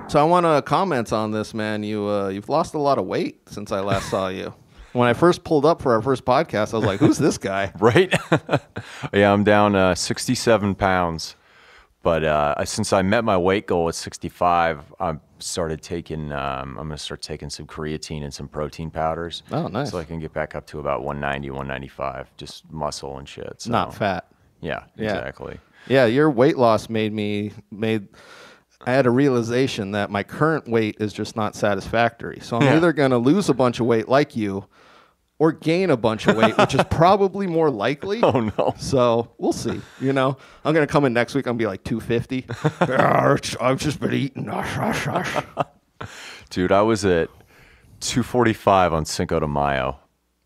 So I want to comment on this, man. You've lost a lot of weight since I last saw you. When I first pulled up for our first podcast, I was like, who's this guy? Right? Yeah, I'm down 67 pounds. But since I met my weight goal at 65, I'm going to start taking some creatine and some protein powders. Oh, nice. So I can get back up to about 190, 195, just muscle and shit. So, Not fat. Yeah, exactly. Yeah, your weight loss I had a realization that my current weight is just not satisfactory. So I'm either going to lose a bunch of weight like you or gain a bunch of weight, which is probably more likely. Oh, no. So we'll see. I'm going to come in next week. I'm going to be like 250. I've just been eating. Dude, I was at 245 on Cinco de Mayo.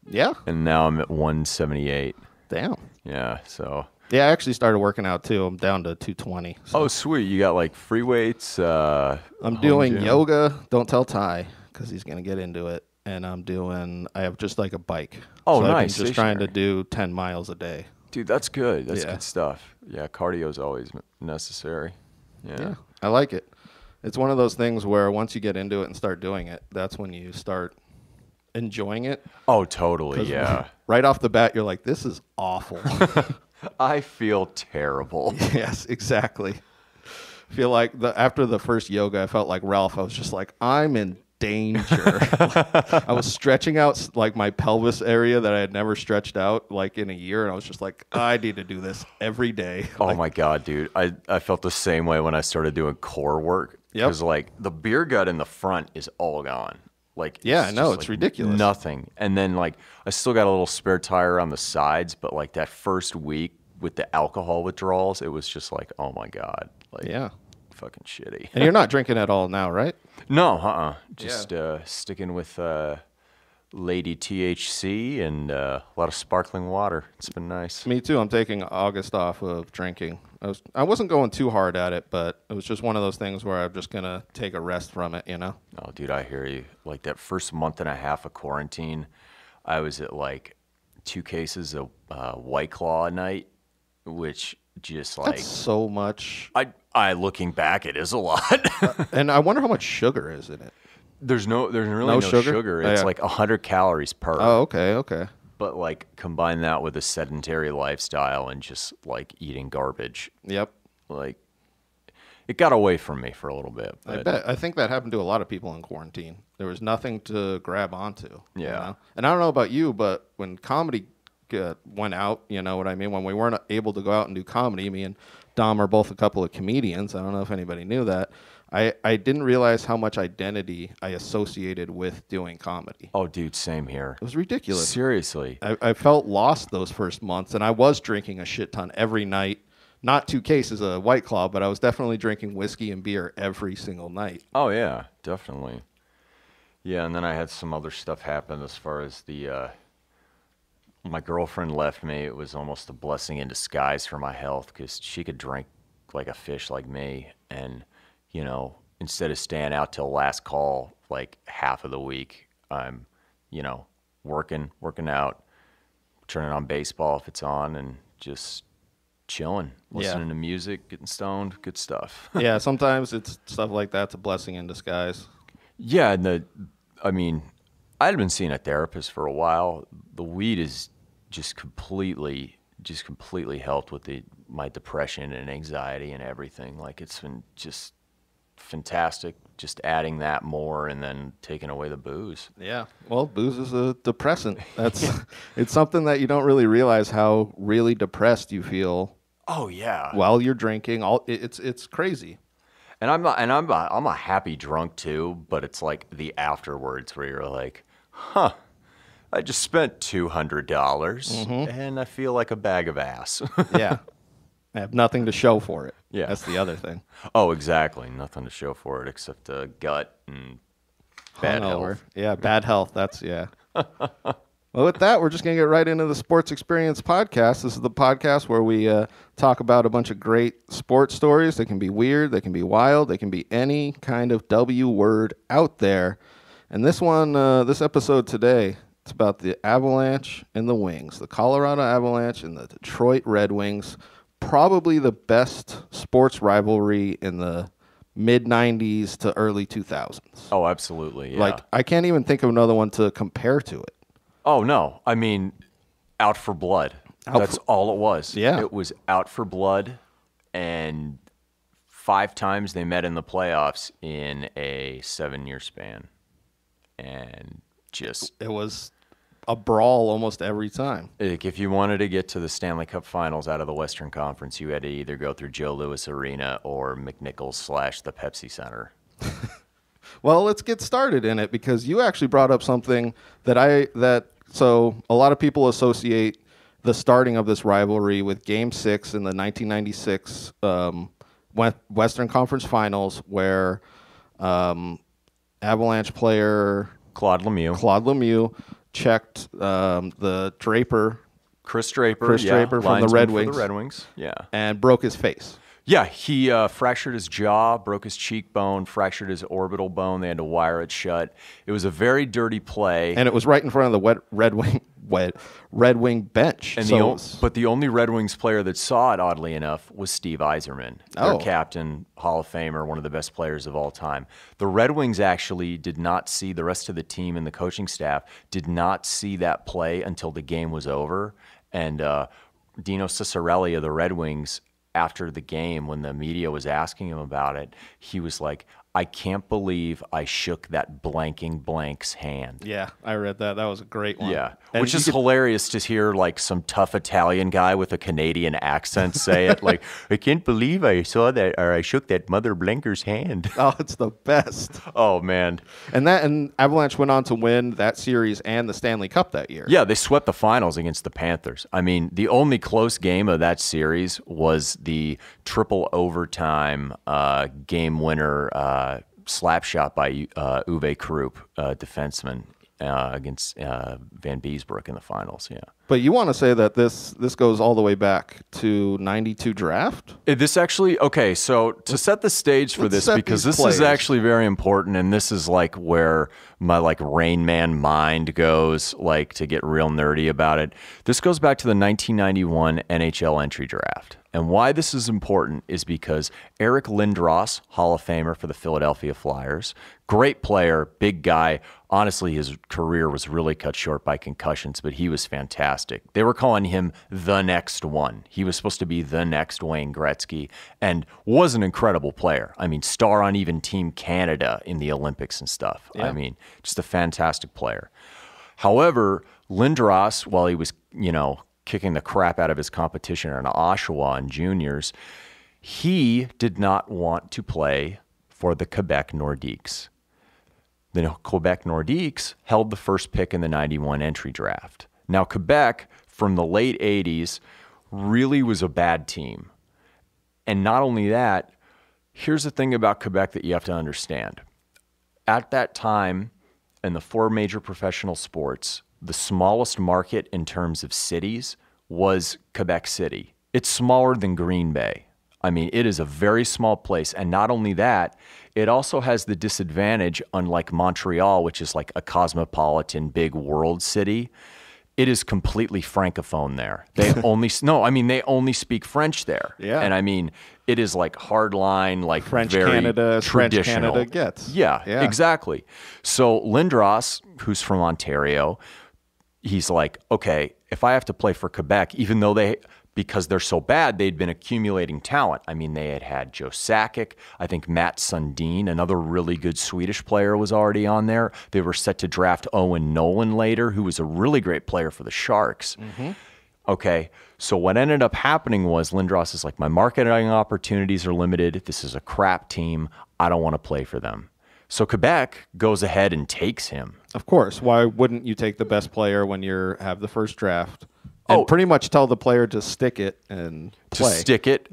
Yeah? And now I'm at 178. Damn. Yeah, so... Yeah, I actually started working out, too. I'm down to 220. So. Oh, sweet. You got, like, free weights? I'm doing yoga. Don't tell Ty, because he's going to get into it. And I have just, like, a bike. Oh, so nice. I'm just trying to do 10 miles a day. Dude, that's good. That's good stuff. Yeah, cardio is always necessary. Yeah, I like it. It's one of those things where once you get into it and start doing it, that's when you start enjoying it. Oh, totally, yeah. Right off the bat, you're like, this is awful. I feel terrible. Yes, exactly. I feel like after the first yoga, I felt like Ralph. I was just like, I'm in danger. I was stretching out like my pelvis area that I had never stretched out like in a year, and I was just like, I need to do this every day. Oh my God, dude. I felt the same way when I started doing core work. Because like the beer gut in the front is all gone. Like, yeah, I know, it's ridiculous. Nothing. And then like I still got a little spare tire on the sides, but like that first week with the alcohol withdrawals, it was just like, oh my God. Like, yeah. Fucking shitty. And you're not drinking at all now, right? No, just sticking with Lady THC and a lot of sparkling water. It's been nice. Me too. I'm taking August off of drinking. I wasn't going too hard at it, but it was just one of those things where I'm just going to take a rest from it, Oh, dude, I hear you. Like that first month and a half of quarantine, I was at like 2 cases of White Claw a night, which just like... That's so much. I looking back, it is a lot. And I wonder how much sugar is in it. There's really no sugar. It's like 100 calories per. Oh, okay. But like combine that with a sedentary lifestyle and just like eating garbage. Yep. Like it got away from me for a little bit. I bet. I think that happened to a lot of people in quarantine. There was nothing to grab onto. Yeah. And I don't know about you, but when comedy went out, you know what I mean? When we weren't able to go out and do comedy, me and Dom are both a couple of comedians. I don't know if anybody knew that. I didn't realize how much identity I associated with doing comedy. Oh, dude, same here. It was ridiculous. Seriously. I felt lost those first months, and I was drinking a shit ton every night. Not 2 cases of White Claw, but I was definitely drinking whiskey and beer every single night. Oh, yeah, definitely. Yeah, and then I had some other stuff happen as far as my girlfriend left me. It was almost a blessing in disguise for my health because she could drink like a fish like me, and instead of staying out till last call, like half of the week, I'm, working out, turning on baseball if it's on, and just chilling, listening to music, getting stoned, good stuff. Yeah, sometimes it's stuff like that's a blessing in disguise. Yeah, and I had been seeing a therapist for a while. The weed is just completely helped with my depression and anxiety and everything. Like it's been just fantastic, just adding that more and then taking away the booze. Yeah. Well, booze is a depressant. It's something that you don't really realize how really depressed you feel. Oh yeah. While you're drinking, it's crazy. And I'm a happy drunk too, but it's like the afterwards where you're like, huh, I just spent $200 and I feel like a bag of ass. Yeah. I have nothing to show for it. Yeah. That's the other thing. Oh, exactly. Nothing to show for it except gut and bad health. Yeah, bad health. Well, with that, we're just going to get right into the Sports Experience podcast. This is the podcast where we talk about a bunch of great sports stories. They can be weird. They can be wild. They can be any kind of W word out there. And this episode today, it's about the Avalanche and the Wings, the Colorado Avalanche and the Detroit Red Wings. Probably the best sports rivalry in the mid 90s to early 2000s. Oh, absolutely. Yeah. Like, I can't even think of another one to compare to it. Oh, no. I mean, out for blood. That's all it was. Yeah. It was out for blood, and 5 times they met in the playoffs in a 7-year span. And just... It was a brawl almost every time. Like, if you wanted to get to the Stanley Cup Finals out of the Western Conference, you had to either go through Joe Louis Arena or McNichols / the Pepsi Center. Well, let's get started in it, because you actually brought up something so a lot of people associate the starting of this rivalry with Game 6 in the 1996 Western Conference Finals, where Avalanche player Claude Lemieux checked the Draper. Chris Draper from the Red Wings. Yeah. And broke his face. Yeah, he fractured his jaw, broke his cheekbone, fractured his orbital bone. They had to wire it shut. It was a very dirty play. And it was right in front of the Red Wing bench. But the only Red Wings player that saw it, oddly enough, was Steve Yzerman, their captain, Hall of Famer, one of the best players of all time. The Red Wings actually did not see, the rest of the team and the coaching staff did not see that play until the game was over. And Dino Ciccarelli of the Red Wings, after the game, when the media was asking him about it, he was like, I can't believe I shook that blanking blank's hand. Yeah, I read that. That was a great one. Yeah, which is hilarious to hear, like, some tough Italian guy with a Canadian accent say it. Like, I can't believe I saw that, or I shook that mother blanker's hand. Oh, it's the best. Oh, man. And Avalanche went on to win that series and the Stanley Cup that year. Yeah, they swept the finals against the Panthers. I mean, the only close game of that series was the triple overtime game winner slap shot by Uwe Krupp, defenseman, against Van Beesbrook in the finals. Yeah. But you want to say that this goes all the way back to 92 draft? This actually, okay, so to set the stage for this, because this is actually very important, and this is like where my like Rain Man mind goes, like, to get real nerdy about it. This goes back to the 1991 NHL entry draft. And why this is important is because Eric Lindros, Hall of Famer for the Philadelphia Flyers, great player, big guy. Honestly, his career was really cut short by concussions, but he was fantastic. They were calling him the next one. He was supposed to be the next Wayne Gretzky, and was an incredible player. I mean, star on even Team Canada in the Olympics and stuff. Yeah. I mean, just a fantastic player. However, Lindros, while he was, kicking the crap out of his competition in Oshawa in juniors, he did not want to play for the Quebec Nordiques. The Quebec Nordiques held the first pick in the 91 entry draft. Now, Quebec, from the late 80s, really was a bad team. And not only that, here's the thing about Quebec that you have to understand. At that time, in the 4 major professional sports, the smallest market in terms of cities was Quebec City. It's smaller than Green Bay. I mean, it is a very small place. And not only that, it also has the disadvantage, unlike Montreal, which is like a cosmopolitan big world city. It is completely francophone there. They only speak French there. Yeah. And I mean, it is like hardline, like French very Canada, traditional. French Canada gets. Yeah, exactly. So Lindros, who's from Ontario, he's like, okay, if I have to play for Quebec, even though because they're so bad, they'd been accumulating talent. I mean, they had Joe Sakic. I think Matt Sundin, another really good Swedish player, was already on there. They were set to draft Owen Nolan later, who was a really great player for the Sharks. Mm-hmm. Okay, so what ended up happening was Lindros is like, my marketing opportunities are limited. This is a crap team. I don't want to play for them. So Quebec goes ahead and takes him. Of course. Why wouldn't you take the best player when you have the first draft? And pretty much tell the player to stick it and play. To stick it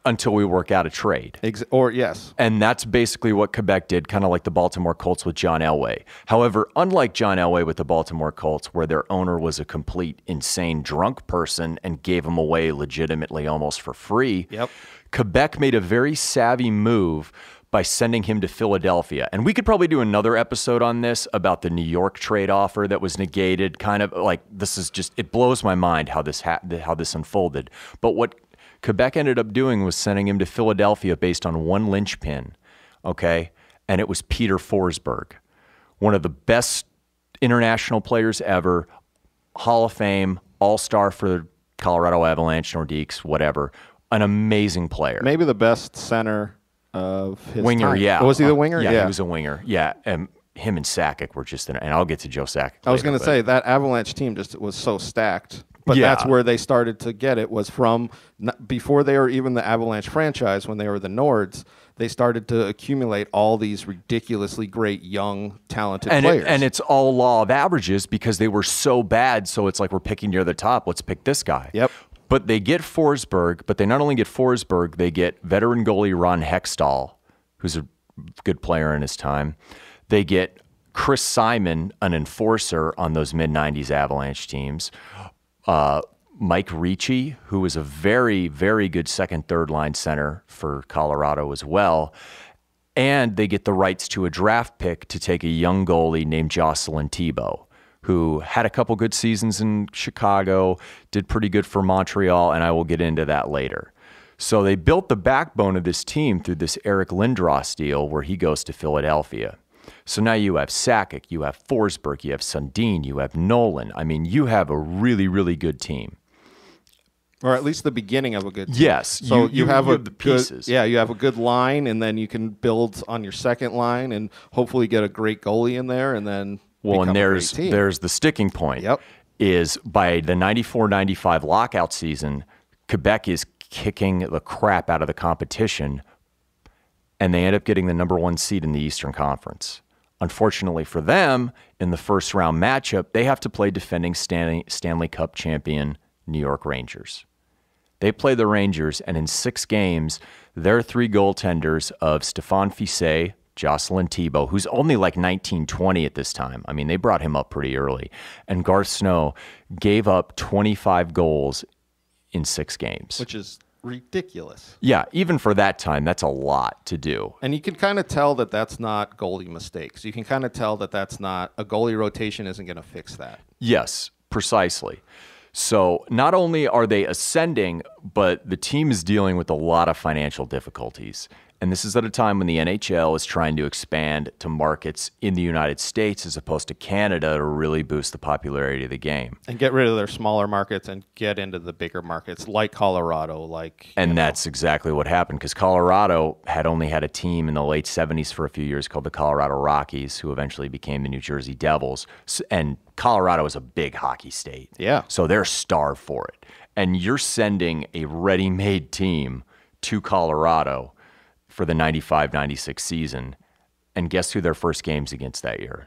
until we work out a trade. Yes. And that's basically what Quebec did, kind of like the Baltimore Colts with John Elway. However, unlike John Elway with the Baltimore Colts, where their owner was a complete insane drunk person and gave him away legitimately almost for free, Quebec made a very savvy move by sending him to Philadelphia. And we could probably do another episode on this about the New York trade offer that was negated. Kind of like, this is just, it blows my mind how this unfolded. But what Quebec ended up doing was sending him to Philadelphia based on one linchpin. okay? And it was Peter Forsberg, one of the best international players ever, Hall of Fame, all-star for the Colorado Avalanche, Nordiques, whatever. An amazing player. Maybe the best center of his winger, time. yeah. Was he the winger? Yeah, he was a winger. Yeah, and him and Sakic were just and I'll get to Joe Sakic. I was going to say that Avalanche team just was so stacked. But Yeah. that's where they started to get it, was from before they were even the Avalanche franchise, when they were the Nords, they started to accumulate all these ridiculously great, young, talented players. And it's all law of averages because they were so bad. So it's like, we're picking near the top. Let's pick this guy. Yep. But they get Forsberg, but they not only get Forsberg, they get veteran goalie Ron Hextall, who's a good player in his time. They get Chris Simon, an enforcer on those mid-90s Avalanche teams. Mike Ricci, who was a very, very good second, third line center for Colorado as well. And they get the rights to a draft pick to take a young goalie named Jocelyn Thibault, who had a couple good seasons in Chicago, did pretty good for Montreal, and I will get into that later. So they built the backbone of this team through this Eric Lindros deal where he goes to Philadelphia. So now you have Sakic, you have Forsberg, you have Sundin, you have Nolan. I mean, you have a really, really good team. Or at least the beginning of a good team. Yes. So you have the pieces. You have a good line, and then you can build on your second line and hopefully get a great goalie in there, and then become and a great team. there's the sticking point. Yep. Is by the 94-95 lockout season, Quebec is kicking the crap out of the competition, and they end up getting the number 1 seed in the Eastern Conference. Unfortunately for them, in the first round matchup, they have to play defending Stanley Cup champion New York Rangers. They play the Rangers, and in 6 games, their 3 goaltenders of Stéphane Fiset, Jocelyn Thibault, who's only like 19, 20 at this time. I mean, they brought him up pretty early. And Garth Snow gave up 25 goals in 6 games. Which is ridiculous. Yeah, even for that time, that's a lot to do. And you can kind of tell that that's not goalie mistakes. You can kind of tell that that's not a goalie rotation isn't going to fix that. Yes, precisely. So not only are they ascending, but the team is dealing with a lot of financial difficulties. And this is at a time when the NHL is trying to expand to markets in the United States as opposed to Canada to really boost the popularity of the game. And get rid of their smaller markets and get into the bigger markets like Colorado. And that's exactly what happened, because Colorado had only had a team in the late 70s for a few years called the Colorado Rockies, who eventually became the New Jersey Devils. And Colorado is a big hockey state. Yeah. So they're starved for it. And you're sending a ready-made team to Colorado for the 95-96 season. And guess who their first game's against that year?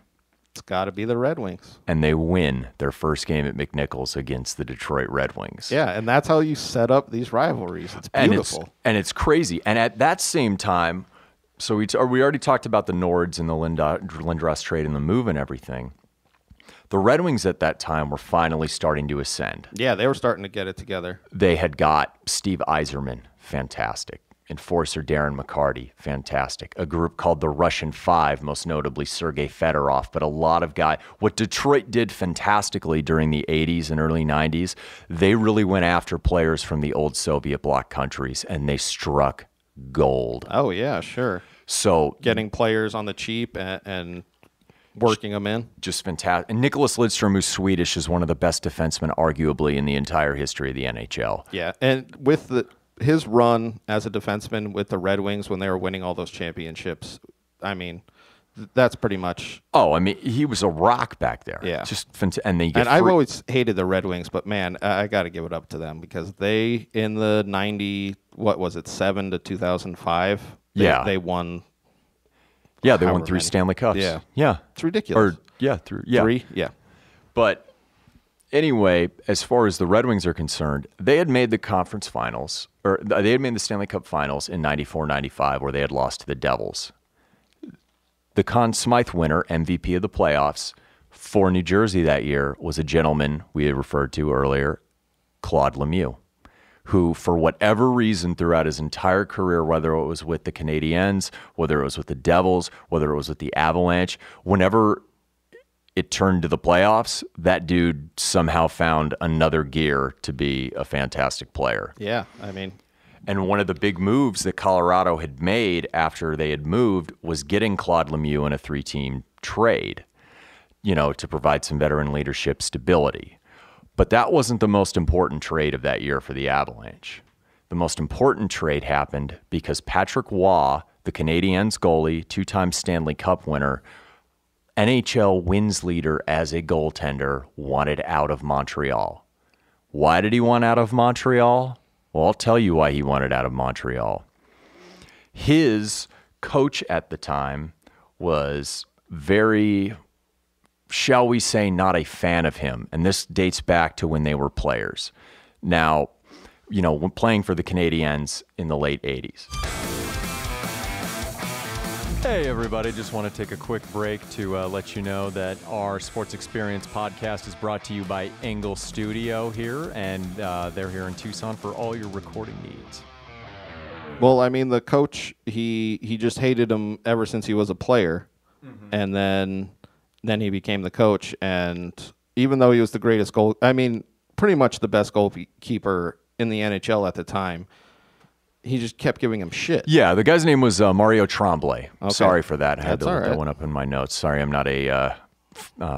It's got to be the Red Wings. And they win their first game at McNichols against the Detroit Red Wings. Yeah, and that's how you set up these rivalries. It's beautiful. And it's crazy. And at that same time, so we already talked about the Nords and the Lindros trade and the move and everything. The Red Wings at that time were finally starting to ascend. Yeah, they were starting to get it together. They had got Steve Yzerman, fantastic. Enforcer Darren McCarty, fantastic. A group called the Russian Five, most notably Sergei Fedorov, but a lot of guys. What Detroit did fantastically during the 80s and early 90s, they really went after players from the old Soviet bloc countries, and they struck gold. Oh, yeah, sure. So getting players on the cheap and working them in. Just fantastic. And Nicholas Lidstrom, who's Swedish, is one of the best defensemen, arguably, in the entire history of the NHL. Yeah, and with his run as a defenseman with the Red Wings when they were winning all those championships, I mean, that's pretty much. Oh, I mean, he was a rock back there. Yeah, just and I've always hated the Red Wings, but man, I got to give it up to them because they in the 7 to 2005. They won. Yeah, they won 3 Stanley Cups. Yeah, it's ridiculous. Three. Yeah, but. Anyway, as far as the Red Wings are concerned, they had made the conference finals, or they had made the Stanley Cup finals in 94-95, where they had lost to the Devils. The Conn Smythe winner, MVP of the playoffs for New Jersey that year, was a gentleman we had referred to earlier, Claude Lemieux, who, for whatever reason, throughout his entire career, whether it was with the Canadiens, whether it was with the Devils, whether it was with the Avalanche, whenever it turned to the playoffs, that dude somehow found another gear to be a fantastic player. Yeah, I mean, And one of the big moves that Colorado had made after they had moved was getting Claude Lemieux in a 3-team trade, to provide some veteran leadership stability. But that wasn't the most important trade of that year for the Avalanche. The most important trade happened because Patrick Waugh, the Canadiens goalie, 2-time Stanley Cup winner, NHL wins leader as a goaltender, wanted out of Montreal. Why did he want out of Montreal? Well, I'll tell you why he wanted out of Montreal. His coach at the time was very, shall we say, not a fan of him. And this dates back to when they were players. Now, when playing for the Canadiens in the late 80s. Hey, everybody. Just want to take a quick break to let you know that our Sports Experience podcast is brought to you by Engel Studio here, and they're here in Tucson for all your recording needs. Well, I mean, the coach, he just hated him ever since he was a player, and then he became the coach, and even though he was the greatest pretty much the best goalkeeper in the NHL at the time, he just kept giving him shit. Yeah, the guy's name was Mario Tremblay. Okay. Sorry for that. I had to look that one up in my notes. Sorry, I'm not a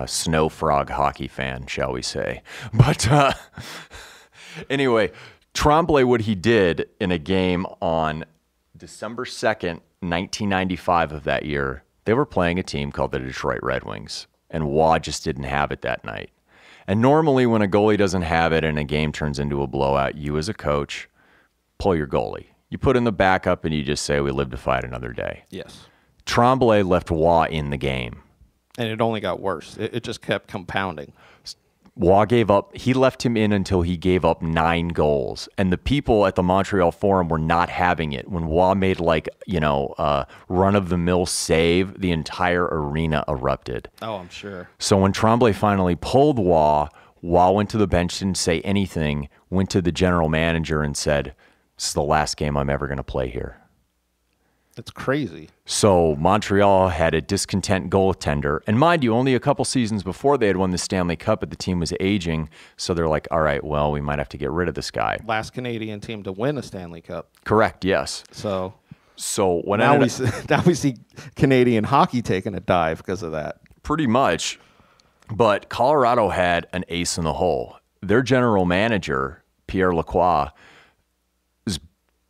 snow frog hockey fan, shall we say. But anyway, Tremblay, what he did in a game on December 2nd, 1995 of that year, they were playing a team called the Detroit Red Wings, and Waugh just didn't have it that night. And normally when a goalie doesn't have it and a game turns into a blowout, you as a coach pull your goalie. You put in the backup and you just say, we live to fight another day. Yes. Tremblay left Waugh in the game. And it only got worse. It just kept compounding. Waugh gave up. He left him in until he gave up 9 goals. And the people at the Montreal Forum were not having it. When Waugh made a run-of-the-mill save, the entire arena erupted. Oh, I'm sure. So when Tremblay finally pulled Waugh went to the bench, didn't say anything, went to the general manager and said, this is the last game I'm ever going to play here. That's crazy. So Montreal had a discontent goaltender. And mind you, only a couple seasons before they had won the Stanley Cup, but the team was aging. So they're like, all right, well, we might have to get rid of this guy. Last Canadian team to win a Stanley Cup. Correct, yes. So when now we see Canadian hockey taking a dive because of that. Pretty much. But Colorado had an ace in the hole. Their general manager, Pierre Lacroix,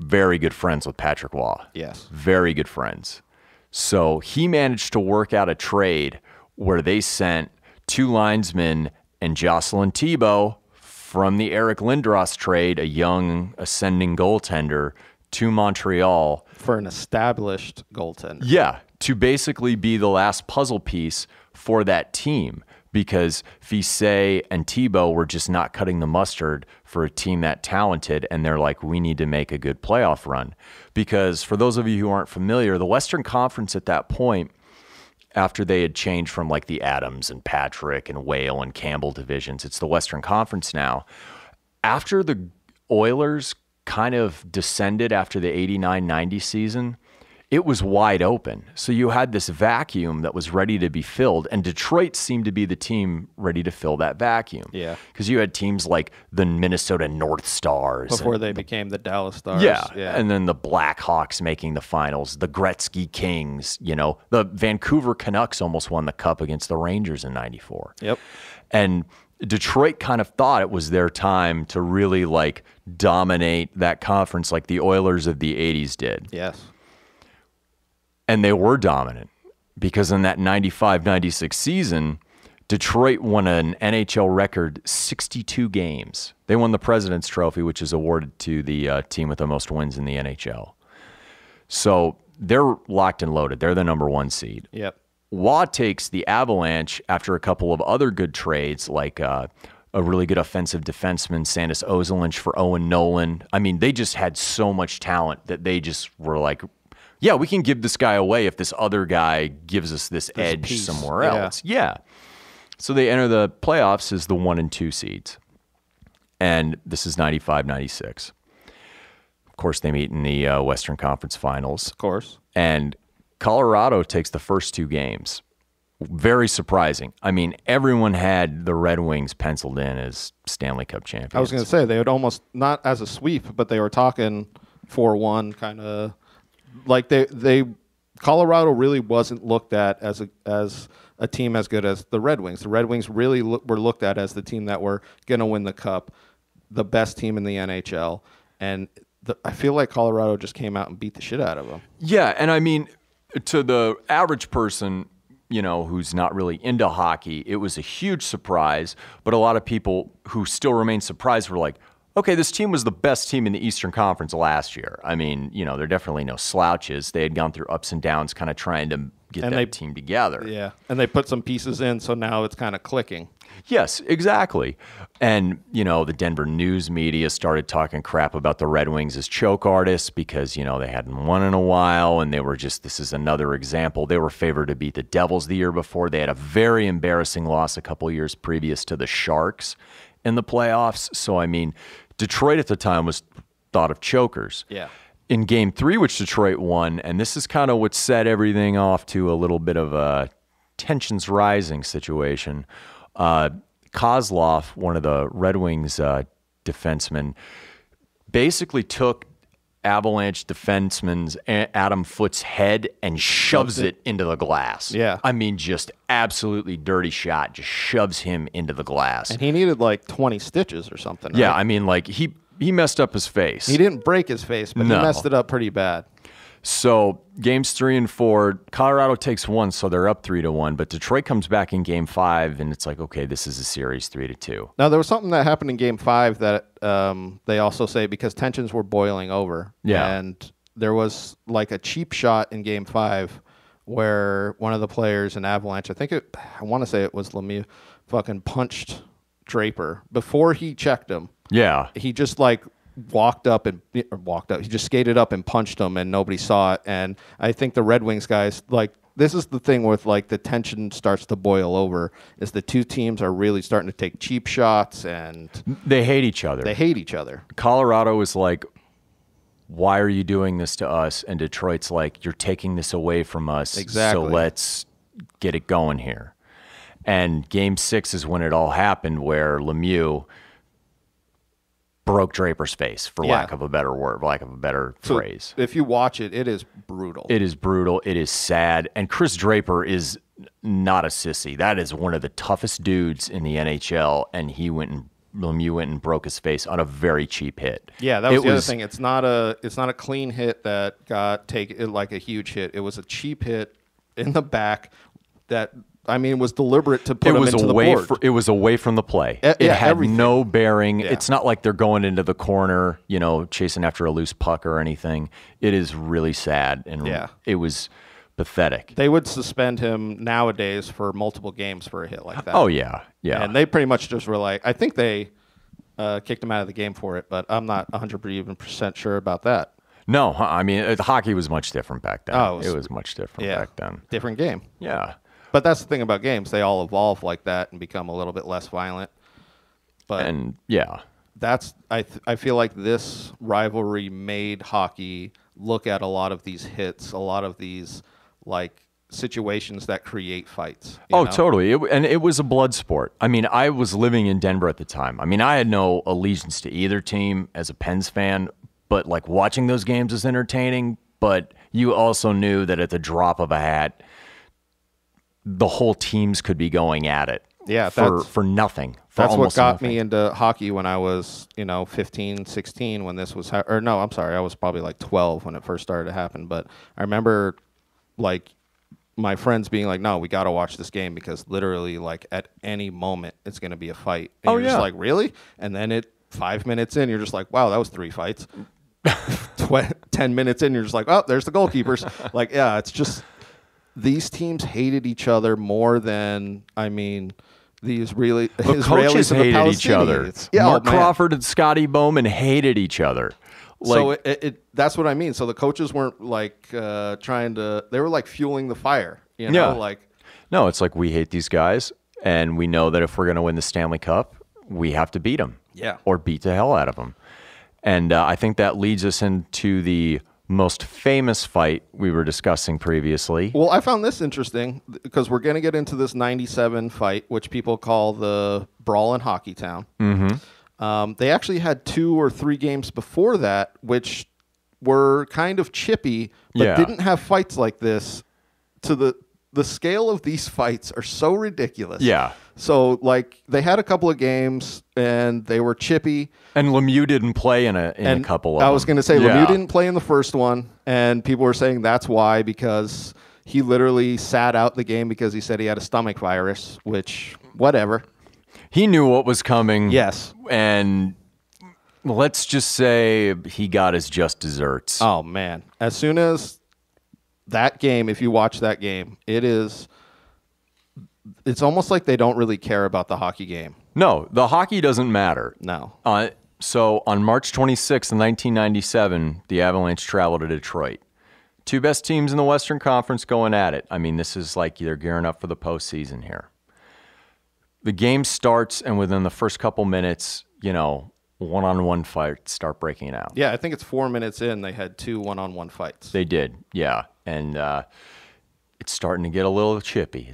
very good friends with Patrick Waugh. Yes. Very good friends. So he managed to work out a trade where they sent 2 linesmen and Jocelyn Thibault from the Eric Lindros trade, a young ascending goaltender, to Montreal. For an established goaltender. Yeah, to basically be the last puzzle piece for that team, because Fiset and Thibault were just not cutting the mustard for a team that talented, and they're like, we need to make a good playoff run. Because for those of you who aren't familiar, the Western Conference at that point, after they had changed from like the Adams and Patrick and Whale and Campbell divisions, it's the Western Conference now. After the Oilers kind of descended after the 89-90 season, it was wide open. So you had this vacuum that was ready to be filled, and Detroit seemed to be the team ready to fill that vacuum. Yeah. Because you had teams like the Minnesota North Stars. Before they became the Dallas Stars. Yeah. And then the Blackhawks making the finals, the Gretzky Kings, the Vancouver Canucks almost won the Cup against the Rangers in 94. Yep. And Detroit kind of thought it was their time to really dominate that conference like the Oilers of the 80s did. Yes. And they were dominant because in that 95-96 season, Detroit won an NHL record 62 games. They won the President's Trophy, which is awarded to the team with the most wins in the NHL. So they're locked and loaded. They're the number 1 seed. Yep. Waugh takes the Avalanche after a couple of other good trades, like a really good offensive defenseman, Sandis Ozolinsh for Owen Nolan. I mean, they just had so much talent that they just were like, yeah, we can give this guy away if this other guy gives us this edge piece somewhere else. Yeah. So they enter the playoffs as the 1 and 2 seeds. And this is 95-96. Of course, they meet in the Western Conference Finals. Of course. And Colorado takes the first 2 games. Very surprising. I mean, everyone had the Red Wings penciled in as Stanley Cup champions. I was going to say, they would almost, not as a sweep, but they were talking 4-1 kind of like they Colorado really wasn't looked at as a team as good as the Red Wings. The Red Wings really were looked at as the team that were going to win the Cup, the best team in the NHL, and I feel like Colorado just came out and beat the shit out of them. Yeah, and I mean, to the average person, who's not really into hockey, it was a huge surprise, but a lot of people who still remain surprised were like, okay, this team was the best team in the Eastern Conference last year. I mean, they're definitely no slouches. They had gone through ups and downs kind of trying to get that team together. Yeah, and they put some pieces in, so now it's kind of clicking. Yes, exactly. And, the Denver news media started talking crap about the Red Wings as choke artists because, they hadn't won in a while, and they were just, this is another example. They were favored to beat the Devils the year before. They had a very embarrassing loss a couple years previous to the Sharks in the playoffs. So, I mean, Detroit at the time was thought of chokers. Yeah. In Game 3, which Detroit won, and this is kind of what set everything off to a little bit of a tensions rising situation. Kozlov, one of the Red Wings defensemen, basically took Avalanche defenseman's Adam Foote's head and shoves it into the glass. Yeah. I mean, just absolutely dirty shot, just shoves him into the glass. And he needed like 20 stitches or something. Yeah, right? I mean, like he messed up his face. He didn't break his face, but he messed it up pretty bad. So games 3 and 4, Colorado takes one, so they're up 3-1. But Detroit comes back in Game 5, and it's like, okay, this is a series 3-2. Now there was something that happened in Game 5 that they also say because tensions were boiling over. Yeah, and there was like a cheap shot in Game 5 where one of the players in Avalanche, I want to say it was Lemieux, fucking punched Draper before he checked him. Yeah, he just like. He just skated up and punched him, and nobody saw it. And I think the Red Wings guys, like, this is the thing with like the tension starts to boil over, is the two teams are really starting to take cheap shots, and they hate each other. Colorado is like, why are you doing this to us? And Detroit's like, you're taking this away from us. Exactly. So let's get it going here. And Game 6 is when it all happened, where Lemieux broke Draper's face, for lack of a better phrase. If you watch it, it is brutal. It is brutal. It is sad. And Chris Draper is not a sissy. That is one of the toughest dudes in the NHL, and Lemieux went and broke his face on a very cheap hit. Yeah, that was the other thing. It's not a clean hit that got taken like a huge hit. It was a cheap hit in the back that, I mean, was deliberate to put him into the board. It was away from the play. It had everything. No bearing. Yeah. It's not like they're going into the corner, chasing after a loose puck or anything. It is really sad, and it was pathetic. They would suspend him nowadays for multiple games for a hit like that. Oh, yeah. Yeah. And they pretty much just were like, I think they kicked him out of the game for it, but I'm not 100% sure about that. No, I mean, hockey was much different back then. Oh, it was much different back then. Different game. Yeah. But that's the thing about games. They all evolve like that and become a little bit less violent. I feel like this rivalry made hockey look at a lot of these hits, a lot of these like situations that create fights. You know? Totally. It was a blood sport. I mean, I was living in Denver at the time. I mean, I had no allegiance to either team as a Pens fan, but like watching those games was entertaining. But you also knew that at the drop of a hat, the whole teams could be going at it. Yeah, for nothing. That's what got me into hockey when I was, 15, 16 when this was, I was probably like 12 when it first started to happen. But I remember like my friends being like, no, we got to watch this game because literally like at any moment it's going to be a fight. And you're just like, really? And then 5 minutes in, you're just like, wow, that was 3 fights. 10 minutes in, you're just like, oh, there's the goalkeepers. Like, yeah, it's just, these teams hated each other more than, the Israelis coaches and the hated each other. Yeah, Mark Crawford and Scotty Bowman hated each other. Like, so that's what I mean. So the coaches weren't like they were like fueling the fire. No, it's like, we hate these guys, and we know that if we're going to win the Stanley Cup, we have to beat them. Yeah. Or beat the hell out of them. And I think that leads us into the most famous fight we were discussing previously. Well, I found this interesting because we're going to get into this 97 fight, which people call the Brawl in Hockeytown. Mm-hmm. They actually had 2 or 3 games before that, which were kind of chippy, but Yeah. didn't have fights like this. To the scale of these fights are so ridiculous. Yeah. So like they had a couple of games and they were chippy. And Lemieux didn't play in a couple of them. I was going to say Yeah. Lemieux didn't play in the first one, and people were saying that's why, because he literally sat out the game because he said he had a stomach virus, which whatever. He knew what was coming. Yes. And let's just say he got his just desserts. Oh man. As soon as that game, if you watch that game, it's almost like they don't really care about the hockey game. No, the hockey doesn't matter. No. So on March 26th, 1997, the Avalanche traveled to Detroit. Two best teams in the Western Conference going at it. I mean, this is like they're gearing up for the postseason here. The game starts, and within the first couple minutes, one-on-one fights start breaking out. Yeah, I think it's 4 minutes in, they had 2 one-on-one fights. They did, yeah. And it's starting to get a little chippy.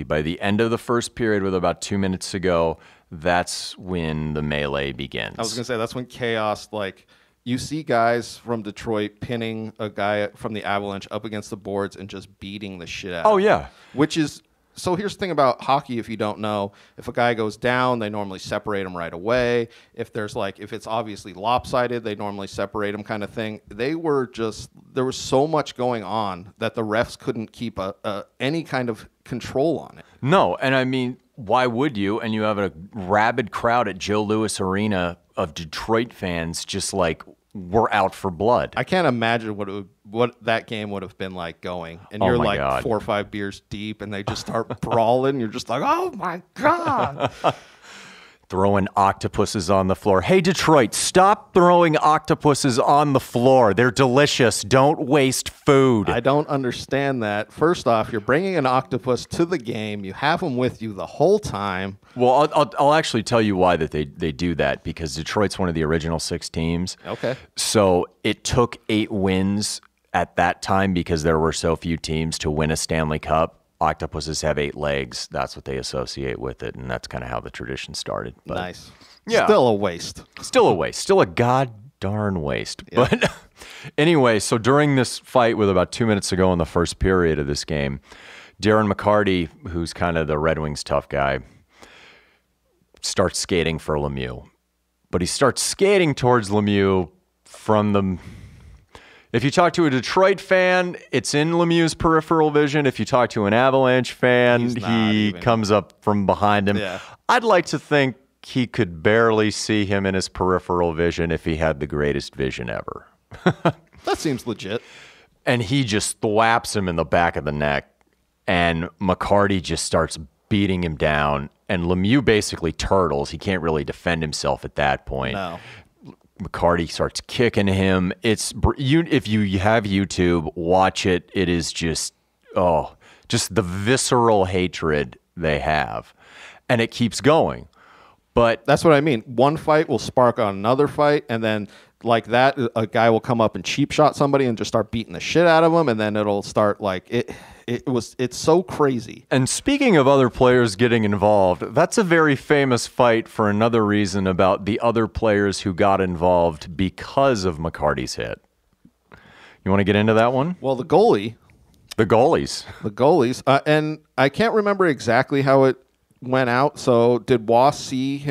By the end of the first period, with about 2 minutes to go, that's when the melee begins. I was going to say, that's when chaos, like, you see guys from Detroit pinning a guy from the Avalanche up against the boards and just beating the shit out of him. Oh, yeah. Which is... So here's the thing about hockey, if you don't know. If a guy goes down, they normally separate him right away. If it's obviously lopsided, they normally separate him kind of thing. There was so much going on that the refs couldn't keep any kind of control on it. No, and I mean, why would you? And you have a rabid crowd at Joe Louis Arena of Detroit fans just like, we're out for blood. I can't imagine what that game would have been like going. And you're like God. 4 or 5 beers deep and they just start brawling. You're just like, oh my God. Throwing octopuses on the floor. Hey, Detroit, stop throwing octopuses on the floor. They're delicious. Don't waste food. I don't understand that. First off, you're bringing an octopus to the game. You have them with you the whole time. Well, I'll actually tell you why that they do that, because Detroit's one of the original 6 teams. Okay. So it took 8 wins at that time because there were so few teams to win a Stanley Cup. Octopuses have 8 legs. That's what they associate with it, and that's kind of how the tradition started. But, nice. Yeah. Still a waste. Still a waste. Still a god darn waste. Yeah. But anyway, so during this fight with about 2 minutes to go in the first period of this game, Darren McCarty, who's kind of the Red Wings tough guy, starts skating for Lemieux. But he starts skating towards Lemieux from the... If you talk to a Detroit fan, it's in Lemieux's peripheral vision. If you talk to an Avalanche fan, he comes up from behind him. Yeah. I'd like to think he could barely see him in his peripheral vision if he had the greatest vision ever. That seems legit. And he just thwaps him in the back of the neck, and McCarty just starts beating him down, and Lemieux basically turtles. He can't really defend himself at that point. No. McCarty starts kicking him. If you have YouTube, watch it. It is just the visceral hatred they have. And it keeps going. But that's what I mean. One fight will spark on another fight, and then like that, a guy will come up and cheap shot somebody and just start beating the shit out of them, and then it'll start like it's so crazy. And speaking of other players getting involved, that's a very famous fight for another reason about the other players who got involved because of McCarty's hit. You want to get into that one? Well, the goalies. And I can't remember exactly how it went out. So did Wass see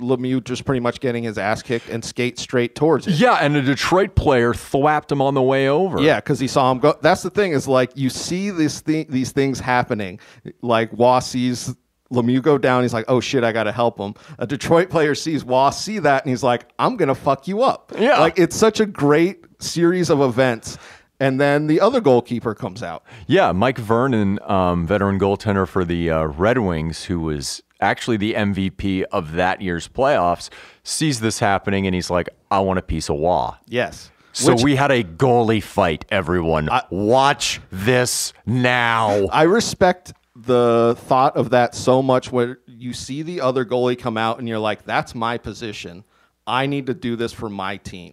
Lemieux just pretty much getting his ass kicked and skate straight towards it? Yeah, and a Detroit player thwapped him on the way over. Yeah, because he saw him go. That's the thing, is like you see these things happening. Like Wass sees Lemieux go down. He's like, oh shit, I got to help him. A Detroit player sees Wass see that, and he's like, I'm going to fuck you up. Yeah. Like it's such a great series of events. And then the other goalkeeper comes out. Yeah, Mike Vernon, veteran goaltender for the Red Wings, who was actually the MVP of that year's playoffs, sees this happening, and he's like, I want a piece of wah. Yes. So we had a goalie fight, everyone. Watch this now. I respect the thought of that so much, where you see the other goalie come out, and you're like, that's my position. I need to do this for my team.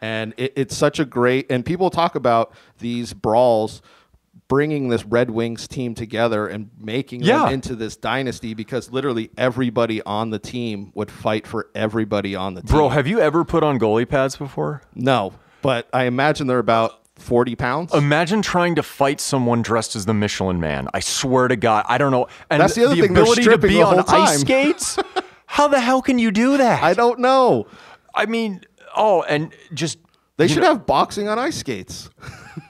And it's such a great, and people talk about these brawls bringing this Red Wings team together and making them into this dynasty, because literally everybody on the team would fight for everybody on the team. Bro, have you ever put on goalie pads before? No. but I imagine they're about 40 pounds. Imagine trying to fight someone dressed as the Michelin Man. I swear to God, I don't know. And that's the other thing. Ability They're to stripping be the on whole time. ice skates. How the hell can you do that? I don't know. I mean, and just they should have boxing on ice skates.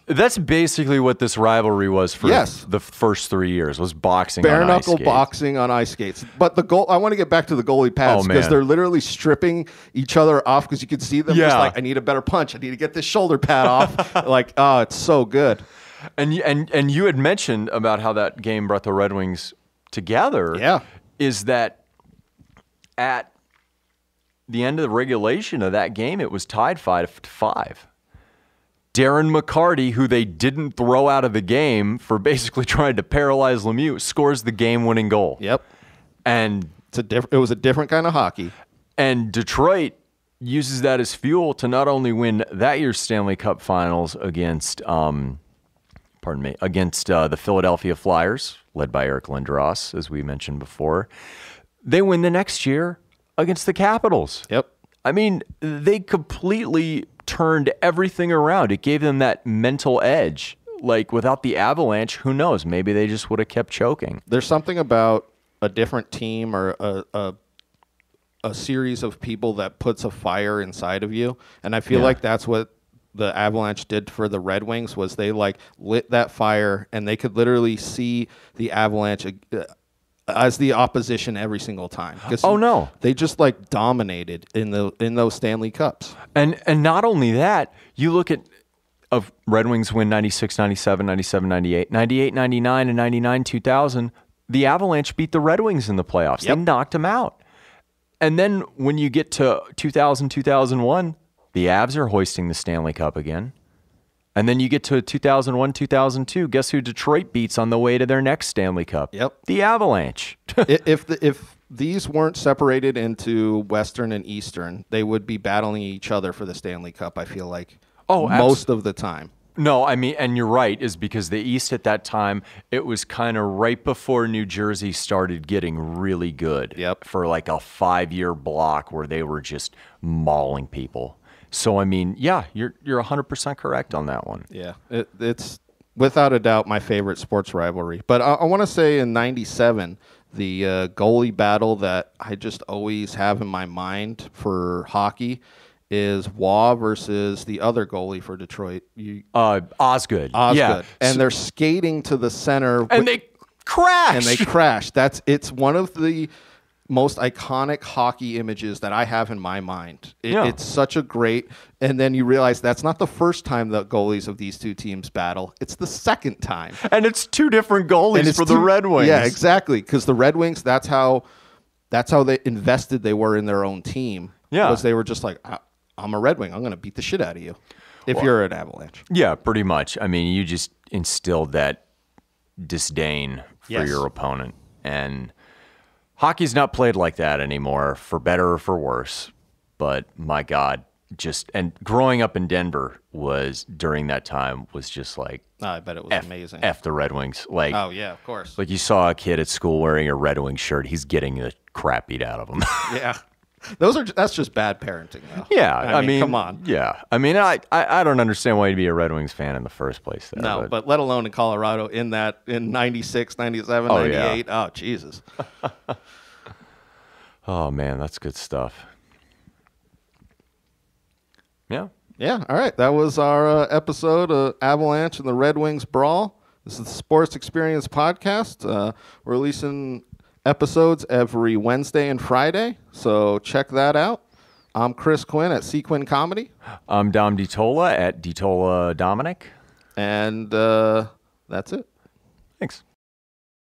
That's basically what this rivalry was for the first 3 years, was boxing bare on ice knuckle skates. Boxing on ice skates. But the goal, I want to get back to the goalie pads because they're literally stripping each other off because you can see them just like, I need a better punch. I need to get this shoulder pad off. Like, oh, it's so good. And you had mentioned about how that game brought the Red Wings together. Yeah. Is that at the end of the regulation of that game, it was tied 5-5. Darren McCarty, who they didn't throw out of the game for basically trying to paralyze Lemieux, scores the game-winning goal. Yep. And it was a different kind of hockey. And Detroit uses that as fuel to not only win that year's Stanley Cup Finals against, the Philadelphia Flyers, led by Eric Lindros, as we mentioned before. They win the next year against the Capitals. Yep. I mean, they completely turned everything around. It gave them that mental edge. Like, without the Avalanche, who knows? Maybe they just would have kept choking. There's something about a different team or a series of people that puts a fire inside of you. And I feel like that's what the Avalanche did for the Red Wings, was they like lit that fire, and they could literally see the Avalanche as the opposition every single time. They just like dominated in those Stanley Cups. And not only that, you look at Red Wings win 96, 97, 97, 98, 98, 99, and 99, 2000. The Avalanche beat the Red Wings in the playoffs. Yep. They knocked them out. And then when you get to 2000, 2001, the Avs are hoisting the Stanley Cup again. And then you get to 2001, 2002. Guess who Detroit beats on the way to their next Stanley Cup? Yep. The Avalanche. If these weren't separated into Western and Eastern, they would be battling each other for the Stanley Cup, I feel like, most of the time. No, I mean, and you're right, is because the East at that time, it was kind of right before New Jersey started getting really good. Yep. For like a 5-year block where they were just mauling people. So, I mean, yeah, you're 100% correct on that one. Yeah, it's without a doubt my favorite sports rivalry. But I want to say in '97, the goalie battle that I just always have in my mind for hockey is Waugh versus the other goalie for Detroit. Osgood. Yeah. And they're skating to the center. And they crash. It's one of the most iconic hockey images that I have in my mind. It's such a great, and then you realize that's not the first time the goalies of these two teams battle. It's the second time. And it's two different goalies for the Red Wings. Yeah, exactly. Because the Red Wings, that's how they invested they were in their own team. Yeah. Because they were just like, I'm a Red Wing. I'm going to beat the shit out of you if you're an Avalanche. Yeah, pretty much. I mean, you just instilled that disdain for your opponent. And hockey's not played like that anymore, for better or for worse. But my God, and growing up in Denver during that time was just like, I bet it was amazing. F the Red Wings. Like, oh yeah, of course. Like you saw a kid at school wearing a Red Wings shirt, he's getting the crap beat out of him. Yeah. That's just bad parenting, though. Yeah, I mean, come on. Yeah, I mean, I don't understand why you'd be a Red Wings fan in the first place. There, no, but let alone in Colorado in 96, 97, 98. Oh, Jesus. Oh, man, that's good stuff. Yeah. Yeah, all right. That was our episode of Avalanche and the Red Wings Brawl. This is the Sports Experience Podcast. We're releasing episodes every Wednesday and Friday, so check that out. I'm Chris Quinn at Quinn Comedy. I'm Dom DiTolla at DiTolla Dominic. And that's it. Thanks.